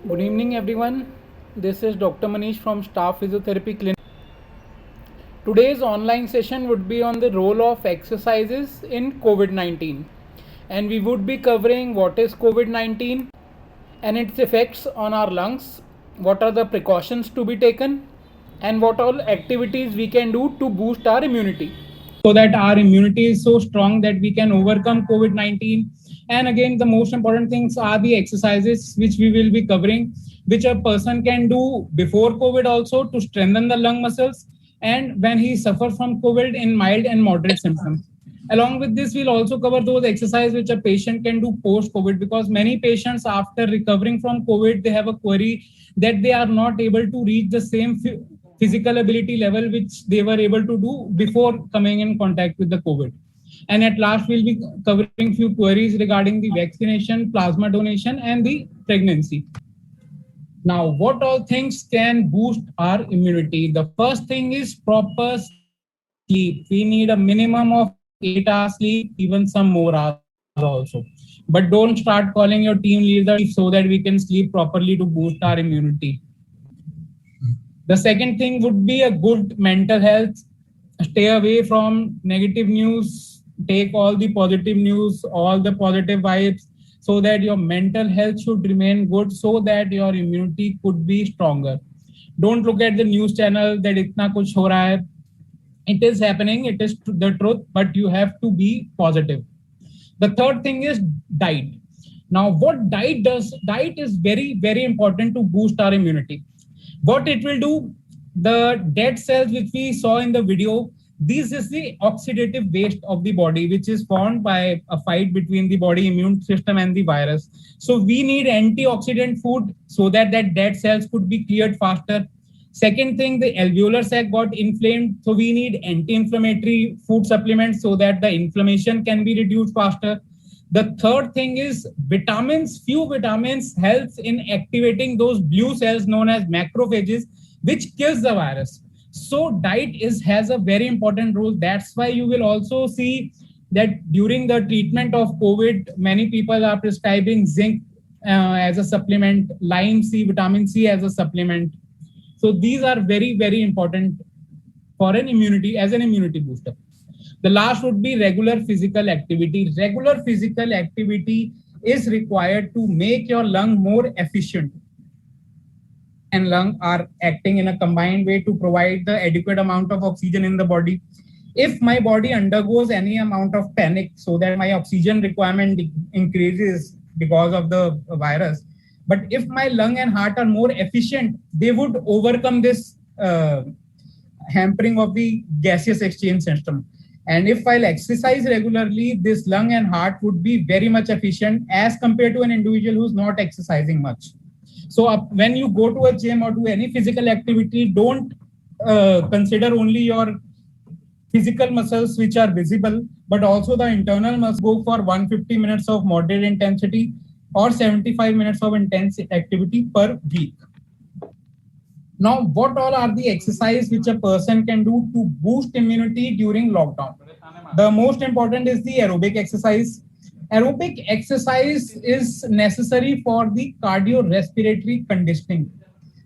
Good evening, everyone. This is Dr. Manish from Staff Physiotherapy Clinic. Today's online session would be on the role of exercises in COVID 19. And we would be covering what is COVID 19 and its effects on our lungs, what are the precautions to be taken, and what all activities we can do to boost our immunity, so that our immunity is so strong that we can overcome COVID 19. And again, the most important things are the exercises which we will be covering, which a person can do before COVID also to strengthen the lung muscles, and when he suffers from COVID in mild and moderate symptoms. Along with this, we'll also cover those exercises which a patient can do post COVID, because many patients, after recovering from COVID, they have a query that they are not able to reach the same physical ability level which they were able to do before coming in contact with the COVID. And at last, we'll be covering few queries regarding the vaccination, plasma donation, and the pregnancy. Now, what all things can boost our immunity? The first thing is proper sleep. We need a minimum of 8 hours sleep, even some more hours also. But don't start calling your team leader so that we can sleep properly to boost our immunity. The second thing would be a good mental health. Stay away from negative news. Take all the positive news, all the positive vibes, so that your mental health should remain good, so that your immunity could be stronger. Don't look at the news channel that itna kuch ho raha hai. It is happening, it is the truth, but you have to be positive. The third thing is diet. Now, what diet does? Diet is very, very important to boost our immunity. What it will do, the dead cells which we saw in the video, this is the oxidative waste of the body, which is formed by a fight between the body immune system and the virus. So we need antioxidant food so that dead cells could be cleared faster. Second thing, the alveolar sac got inflamed, so we need anti-inflammatory food supplements so that the inflammation can be reduced faster. The third thing is vitamins. Few vitamins helps in activating those blue cells known as macrophages, which kills the virus. So diet has a very important role. That's why you will also see that during the treatment of COVID, many people are prescribing zinc as a supplement, lime C, vitamin C as a supplement. So these are very, very important for an immunity booster. The last would be regular physical activity. Regular physical activity is required to make your lung more efficient. And lung are acting in a combined way to provide the adequate amount of oxygen in the body. If my body undergoes any amount of panic so that my oxygen requirement increases because of the virus, but if my lung and heart are more efficient, they would overcome this hampering of the gaseous exchange system. And if I'll exercise regularly, this lung and heart would be very much efficient as compared to an individual who's not exercising much. So when you go to a gym or do any physical activity, don't consider only your physical muscles which are visible, but also the internal muscles. Go for 150 minutes of moderate intensity or 75 minutes of intense activity per week. Now, what all are the exercises which a person can do to boost immunity during lockdown? The most important is the aerobic exercise. Aerobic exercise is necessary for the cardiorespiratory conditioning,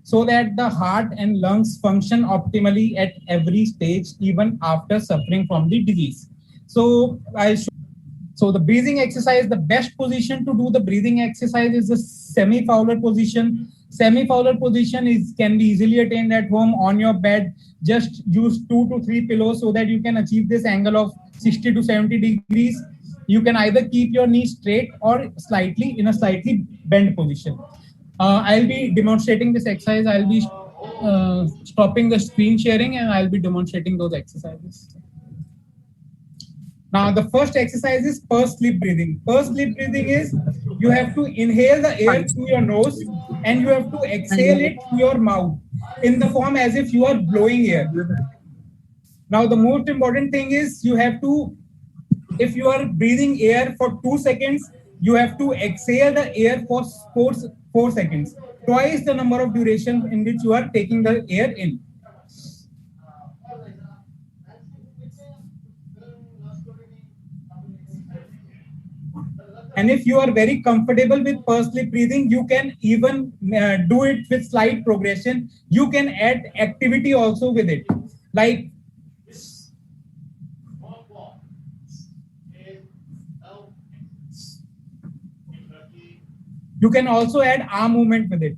so that the heart and lungs function optimally at every stage, even after suffering from the disease. So the breathing exercise, the best position to do the breathing exercise is the semi-Fowler position. Semi-Fowler position can be easily attained at home on your bed. Just use 2 to 3 pillows so that you can achieve this angle of 60 to 70 degrees. You can either keep your knee straight or slightly bent position. I'll be demonstrating this exercise. I'll be stopping the screen sharing and I'll be demonstrating those exercises. Now, the first exercise is pursed lip breathing. Pursed lip breathing is you have to inhale the air through your nose and you have to exhale it through your mouth in the form as if you are blowing air. Now, the most important thing is you have to, if you are breathing air for 2 seconds, you have to exhale the air for 4 seconds. Twice the number of duration in which you are taking the air in. And if you are very comfortable with pursed lip breathing, you can even do it with slight progression. You can add activity also with it. Like you can also add arm movement with it.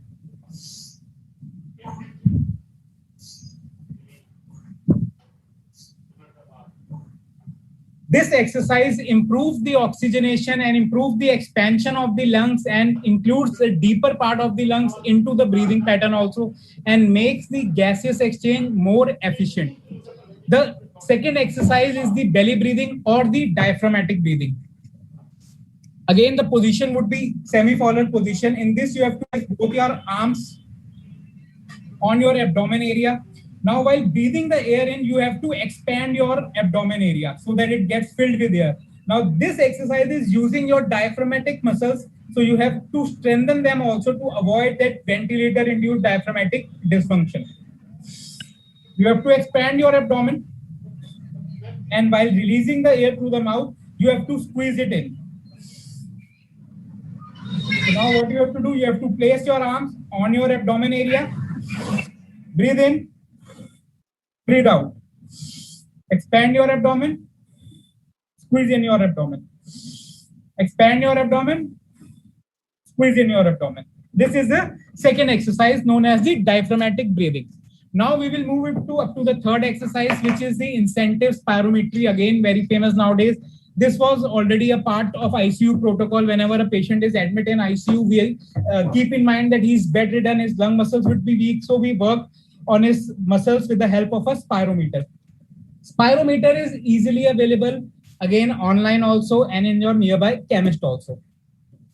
This exercise improves the oxygenation and improves the expansion of the lungs and includes the deeper part of the lungs into the breathing pattern also, and makes the gaseous exchange more efficient. The second exercise is the belly breathing or the diaphragmatic breathing. Again, the position would be semi-forward position. In this, you have to place both your arms on your abdomen area. Now, while breathing the air in, you have to expand your abdomen area so that it gets filled with air. Now, this exercise is using your diaphragmatic muscles, so you have to strengthen them also to avoid that ventilator-induced diaphragmatic dysfunction. You have to expand your abdomen, and while releasing the air through the mouth, you have to squeeze it in. So now what you have to do, you have to place your arms on your abdomen area. Breathe in, breathe out. Expand your abdomen, squeeze in your abdomen. Expand your abdomen, squeeze in your abdomen. This is the second exercise known as the diaphragmatic breathing. Now we will move it to up to the third exercise, which is the incentive spirometry. Again, very famous nowadays. This was already a part of ICU protocol. Whenever a patient is admitted in ICU, we keep in mind that he's bedridden, his lung muscles would be weak. So we work on his muscles with the help of a spirometer. Spirometer is easily available, again, online also, and in your nearby chemist also.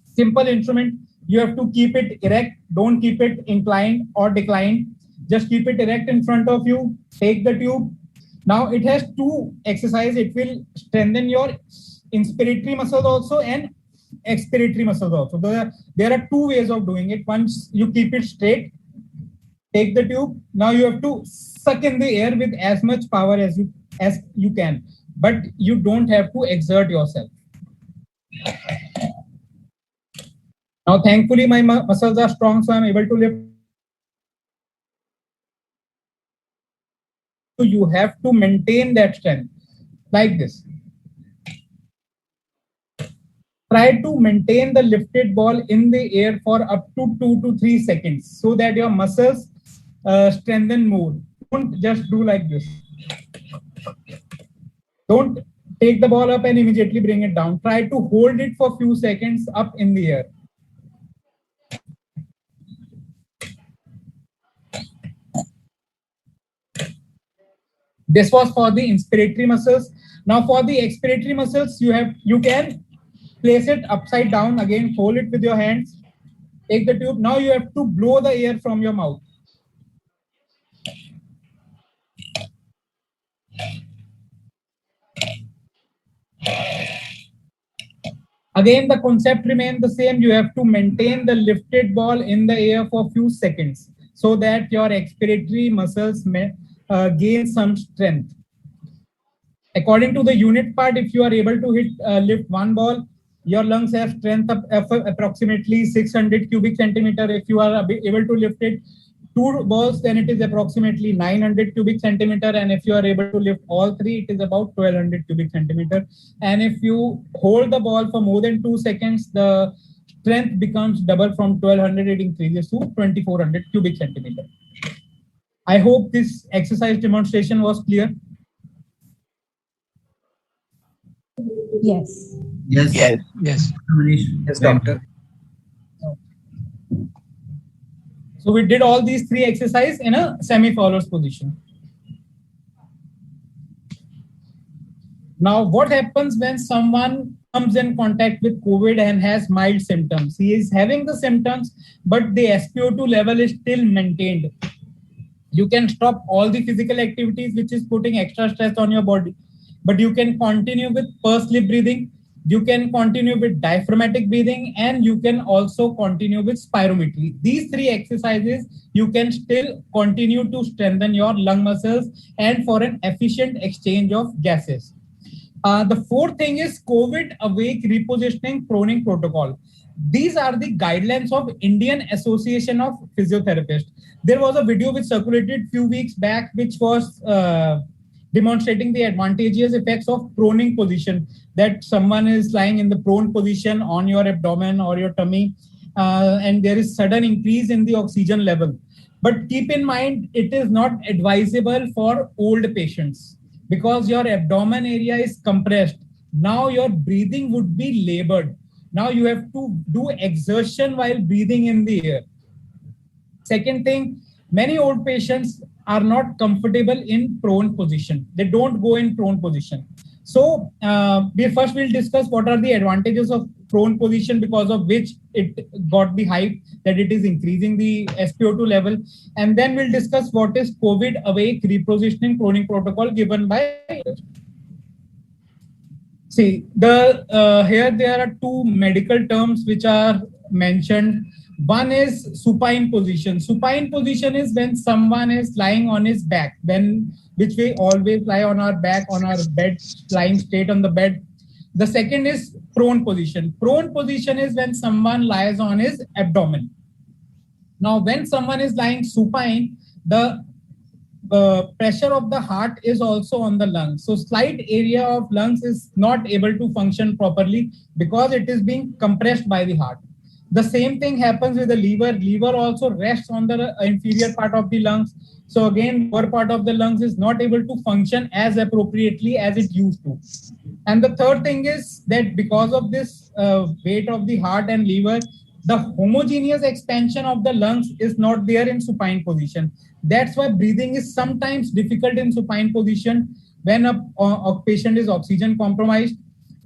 Simple instrument. You have to keep it erect. Don't keep it inclined or declined. Just keep it erect in front of you. Take the tube. Now it has two exercises. It will strengthen your inspiratory muscles also and expiratory muscles also. There are two ways of doing it. Once you keep it straight, take the tube. Now you have to suck in the air with as much power as you can, but you don't have to exert yourself. Now, thankfully, my muscles are strong, so I'm able to lift. So you have to maintain that strength like this. Try to maintain the lifted ball in the air for up to 2 to 3 seconds so that your muscles strengthen more. Don't just do like this. Don't take the ball up and immediately bring it down. Try to hold it for a few seconds up in the air. This was for the inspiratory muscles. Now for the expiratory muscles, you can place it upside down. Again, hold it with your hands. Take the tube. Now you have to blow the air from your mouth. Again, the concept remains the same. You have to maintain the lifted ball in the air for a few seconds so that your expiratory muscles may gain some strength. According to the unit part, if you are able to lift one ball, your lungs have strength of approximately 600 cubic centimeter. If you are able to lift it two balls, then it is approximately 900 cubic centimeter. And if you are able to lift all three, it is about 1200 cubic centimeter. And if you hold the ball for more than 2 seconds, the strength becomes double. From 1200, it increases to 2400 cubic centimeter. I hope this exercise demonstration was clear. Yes. Yes. Yes. Yes. Yes, doctor. So we did all these three exercises in a semi-forward position. Now, what happens when someone comes in contact with COVID and has mild symptoms? He is having the symptoms, but the SpO2 level is still maintained. You can stop all the physical activities which is putting extra stress on your body, but you can continue with pursed lip breathing, you can continue with diaphragmatic breathing, and you can also continue with spirometry. These three exercises, you can still continue to strengthen your lung muscles and for an efficient exchange of gases. The fourth thing is COVID awake repositioning proning protocol. These are the guidelines of Indian Association of Physiotherapists. There was a video which circulated few weeks back, which was demonstrating the advantageous effects of proning position. That someone is lying in the prone position on your abdomen or your tummy, and there is sudden increase in the oxygen level. But keep in mind, it is not advisable for old patients because your abdomen area is compressed. Now your breathing would be labored. Now you have to do exertion while breathing in the air. Second thing, many old patients are not comfortable in prone position. They don't go in prone position. So we first will discuss what are the advantages of prone position, because of which it got the hype that it is increasing the SpO2 level. And then we'll discuss what is COVID awake repositioning proning protocol given by. See, here there are two medical terms which are mentioned. One is supine position. Supine position is when someone is lying on his back, which we always lie on our back, on our bed, lying straight on the bed. The second is prone position. Prone position is when someone lies on his abdomen. Now, when someone is lying supine, the pressure of the heart is also on the lungs. So slight area of lungs is not able to function properly because it is being compressed by the heart. The same thing happens with the liver. Liver also rests on the inferior part of the lungs. So again, lower part of the lungs is not able to function as appropriately as it used to. And the third thing is that because of this weight of the heart and liver, the homogeneous expansion of the lungs is not there in supine position. That's why breathing is sometimes difficult in supine position when a patient is oxygen compromised.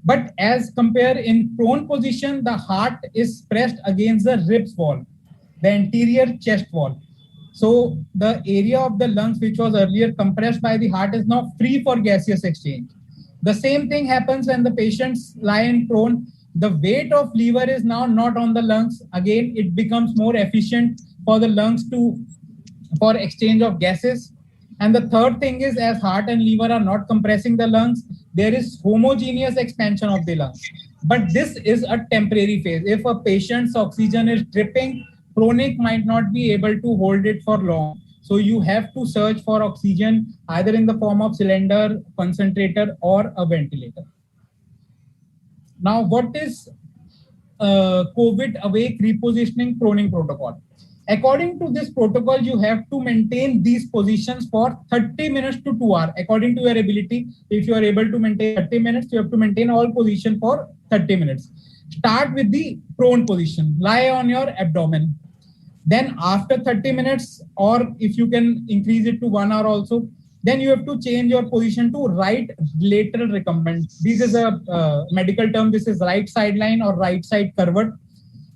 But as compared in prone position, the heart is pressed against the ribs wall, the anterior chest wall. So the area of the lungs which was earlier compressed by the heart is now free for gaseous exchange. The same thing happens when the patients lie in prone. The weight of liver is now not on the lungs. Again, it becomes more efficient for the lungs for exchange of gases. And the third thing is, as heart and liver are not compressing the lungs, there is homogeneous expansion of the lungs. But this is a temporary phase. If a patient's oxygen is dripping, chronic might not be able to hold it for long. So you have to search for oxygen either in the form of cylinder, concentrator, or a ventilator. Now, what is COVID awake repositioning proning protocol? According to this protocol, you have to maintain these positions for 30 minutes to 2 hours. According to your ability, if you are able to maintain 30 minutes, you have to maintain all position for 30 minutes. Start with the prone position. Lie on your abdomen. Then after 30 minutes, or if you can increase it to 1 hour also, then you have to change your position to right lateral recumbent. This is a medical term. This is right sideline or right side curved.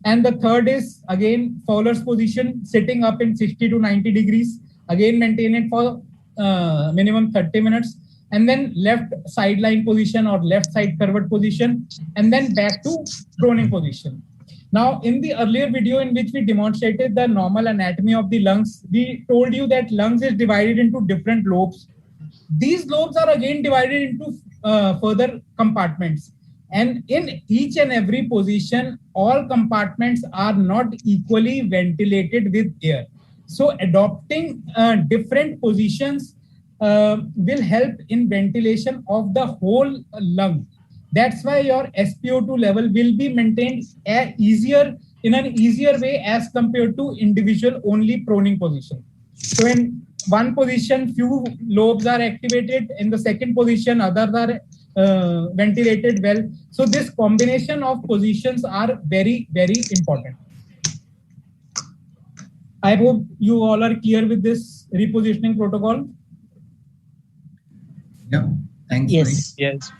And the third is again Fowler's position, sitting up in 60 to 90 degrees. Again, maintain it for minimum 30 minutes. And then left sideline position or left side curved position. And then back to proning position. Now, in the earlier video in which we demonstrated the normal anatomy of the lungs, we told you that lungs is divided into different lobes. These lobes are again divided into further compartments. And in each and every position, all compartments are not equally ventilated with air. So adopting different positions will help in ventilation of the whole lung. That's why your SpO2 level will be maintained in an easier way as compared to individual only proning position. So in one position, few lobes are activated. In the second position, others are ventilated well. So this combination of positions are very, very important. I hope you all are clear with this repositioning protocol. Yeah, thanks. Yes. Yes.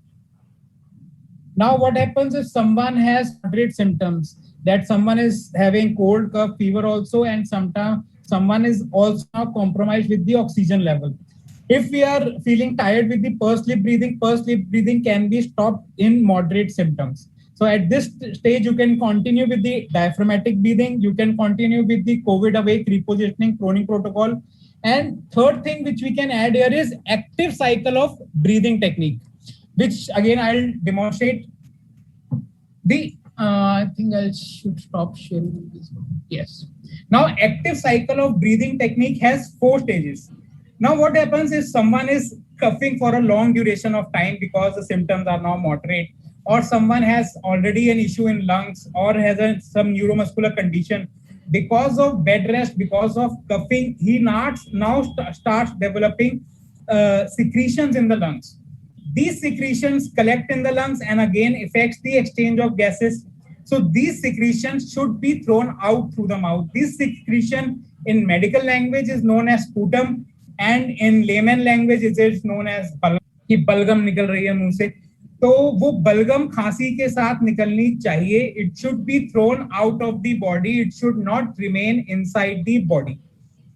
Now, what happens if someone has moderate symptoms, that someone is having cold, cough, fever also, and sometimes someone is also compromised with the oxygen level. If we are feeling tired with the pursed lip breathing can be stopped in moderate symptoms. So at this stage, you can continue with the diaphragmatic breathing. You can continue with the COVID awake repositioning proning protocol. And third thing which we can add here is active cycle of breathing technique. which again I'll demonstrate. I think I should stop sharing this one. Yes. Now, active cycle of breathing technique has 4 stages. Now, what happens is someone is coughing for a long duration of time because the symptoms are now moderate, or someone has already an issue in lungs, or has some neuromuscular condition. Because of bed rest, because of coughing, he now starts developing secretions in the lungs. These secretions collect in the lungs and again affects the exchange of gases. So these secretions should be thrown out through the mouth. This secretion in medical language is known as sputum, and in layman language it is known as balgam. कि बलगम निकल रही है मुंह से, तो वो बलगम खांसी के साथ निकलनी चाहिए. It should be thrown out of the body. It should not remain inside the body.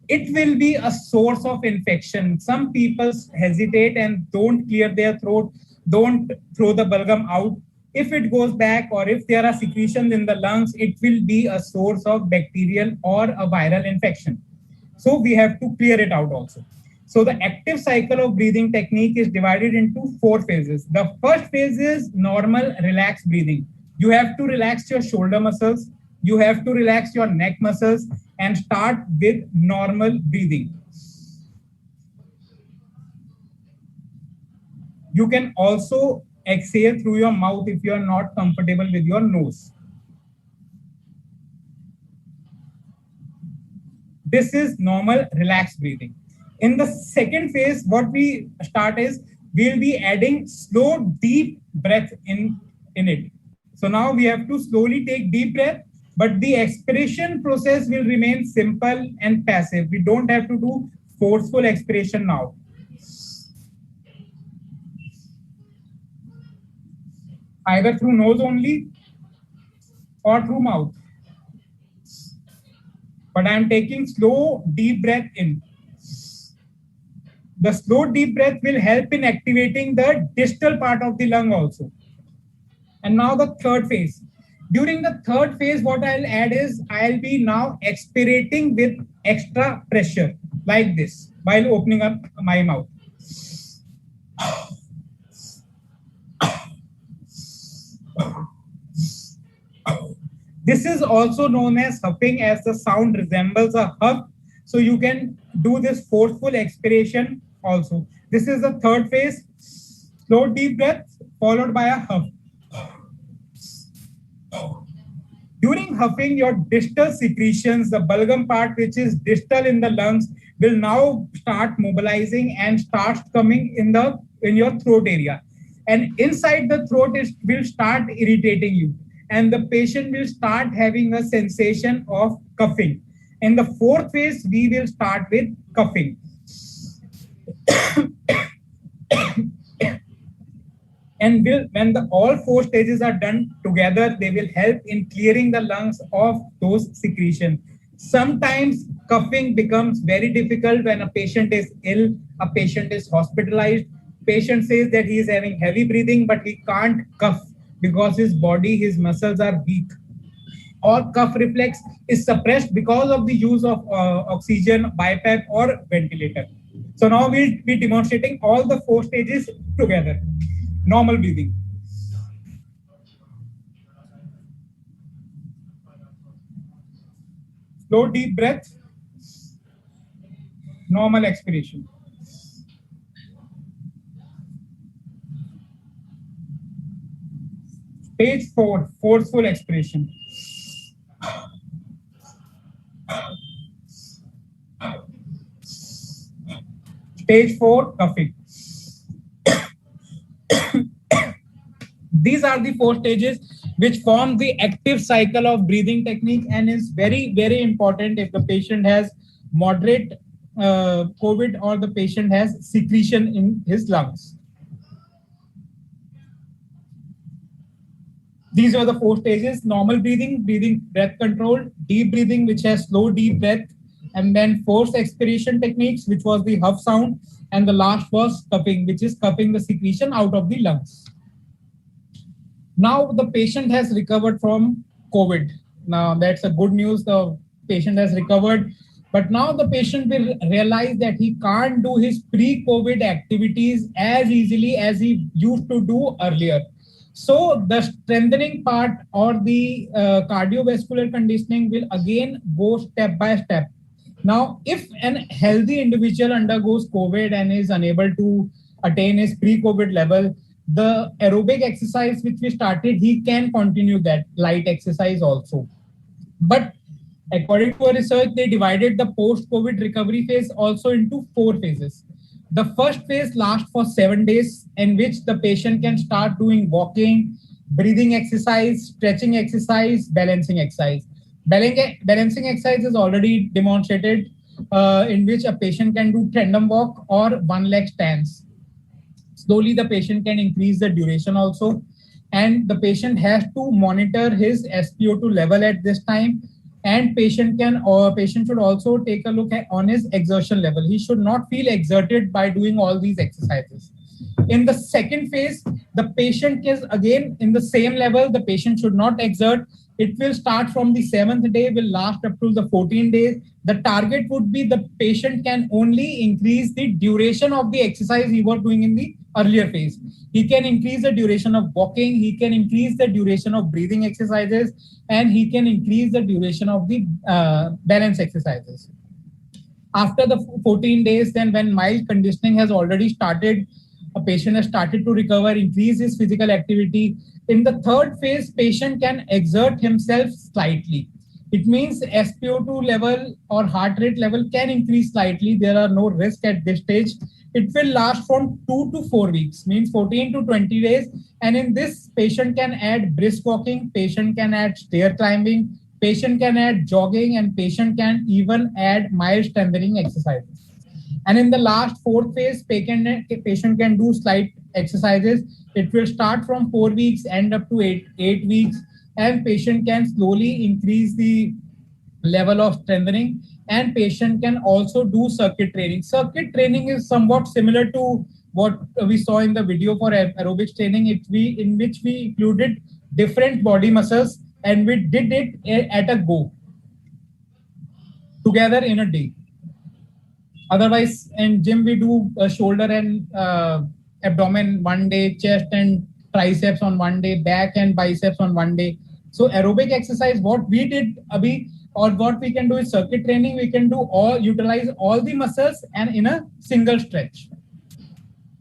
It will be a source of infection. Some people hesitate and don't clear their throat, don't throw the balgam out. If it goes back, or if there are secretions in the lungs, it will be a source of bacterial or a viral infection. So we have to clear it out also. So the active cycle of breathing technique is divided into 4 phases. The first phase is normal relaxed breathing. You have to relax your shoulder muscles. You have to relax your neck muscles and start with normal breathing. You can also exhale through your mouth if you are not comfortable with your nose. This is normal relaxed breathing. In the second phase, what we start is we'll be adding slow, deep breath in it. So now we have to slowly take deep breath, but the expiration process will remain simple and passive. We don't have to do forceful expiration now. Either through nose only or through mouth. But I am taking slow, deep breath in. The slow, deep breath will help in activating the distal part of the lung also. And now the third phase. During the third phase, what I'll add is I'll be now expirating with extra pressure like this while opening up my mouth. This is also known as huffing, as the sound resembles a huff. So you can do this forceful expiration also. This is the third phase. Slow, deep breath followed by a huff. During huffing, your distal secretions, the balgam part which is distal in the lungs, will now start mobilizing and starts coming in your throat area. And inside the throat will start irritating you. And the patient will start having a sensation of coughing. In the fourth phase, we will start with coughing. And when all 4 stages are done together, they will help in clearing the lungs of those secretions. Sometimes coughing becomes very difficult when a patient is ill, a patient is hospitalized. Patient says that he is having heavy breathing, but he can't cough because his body, his muscles are weak. Or cough reflex is suppressed because of the use of oxygen, BiPAP or ventilator. So now we'll be demonstrating all the 4 stages together. Normal breathing. Slow, deep breath. Normal expiration. Stage 4, forceful expiration. Stage 4, coughing. These are the 4 stages which form the active cycle of breathing technique, and is very, very important if the patient has moderate COVID or the patient has secretion in his lungs. These are the 4 stages: normal breathing, breath control, deep breathing, which has slow, deep breath, and then forced expiration techniques, which was the huff sound, and the last was coughing, which is coughing the secretion out of the lungs. Now the patient has recovered from COVID. Now that's a good news. The patient has recovered. But now the patient will realize that he can't do his pre-COVID activities as easily as he used to do earlier. So the strengthening part or the cardiovascular conditioning will again go step by step. Now, if an healthy individual undergoes COVID and is unable to attain his pre-COVID level, the aerobic exercise which we started, he can continue that light exercise also. But according to a research, they divided the post-COVID recovery phase also into 4 phases. The first phase lasts for 7 days, in which the patient can start doing walking, breathing exercise, stretching exercise, balancing exercise. Balancing exercise is already demonstrated, in which a patient can do tandem walk or one leg stance. Slowly, the patient can increase the duration also, and the patient has to monitor his SpO2 level at this time. And patient should also take a look at on his exertion level. He should not feel exerted by doing all these exercises. In the second phase, the patient is again in the same level. The patient should not exert. It will start from the 7th day, will last up to the 14 days. The target would be the patient can only increase the duration of the exercise he was doing in the earlier phase. He can increase the duration of walking, he can increase the duration of breathing exercises, and he can increase the duration of the balance exercises. After the 14 days, then when mild conditioning has already started, a patient has started to recover, increase his physical activity. In the third phase, patient can exert himself slightly. It means SpO2 level or heart rate level can increase slightly. There are no risk at this stage. It will last from 2 to 4 weeks, means 14 to 20 days. And in this, patient can add brisk walking, patient can add stair climbing, patient can add jogging, and patient can even add mild strengthening exercises. And in the last fourth phase, patient can do slight exercises. It will start from 4 weeks, end up to 8 weeks, and patient can slowly increase the level of strengthening, and patient can also do circuit training. Circuit training is somewhat similar to what we saw in the video for aerobics training, in which we included different body muscles and we did it at a go together in a day. Otherwise, in gym, we do shoulder and abdomen one day, chest and triceps on one day, back and biceps on one day. So aerobic exercise, what we did, Abhi, or what we can do is circuit training. We can utilize all the muscles and in a single stretch.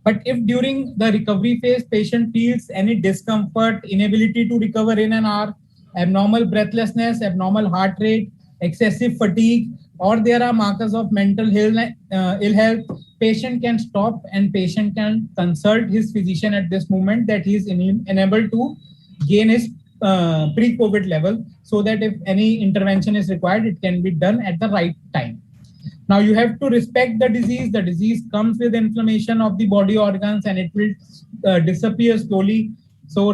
But if during the recovery phase, patient feels any discomfort, inability to recover in an hour, abnormal breathlessness, abnormal heart rate, excessive fatigue, or there are markers of mental ill health, patient can stop and patient can consult his physician at this moment that he is unable to gain his pre-COVID level, so that if any intervention is required, it can be done at the right time. Now you have to respect the disease. The disease comes with inflammation of the body organs and it will disappear slowly. So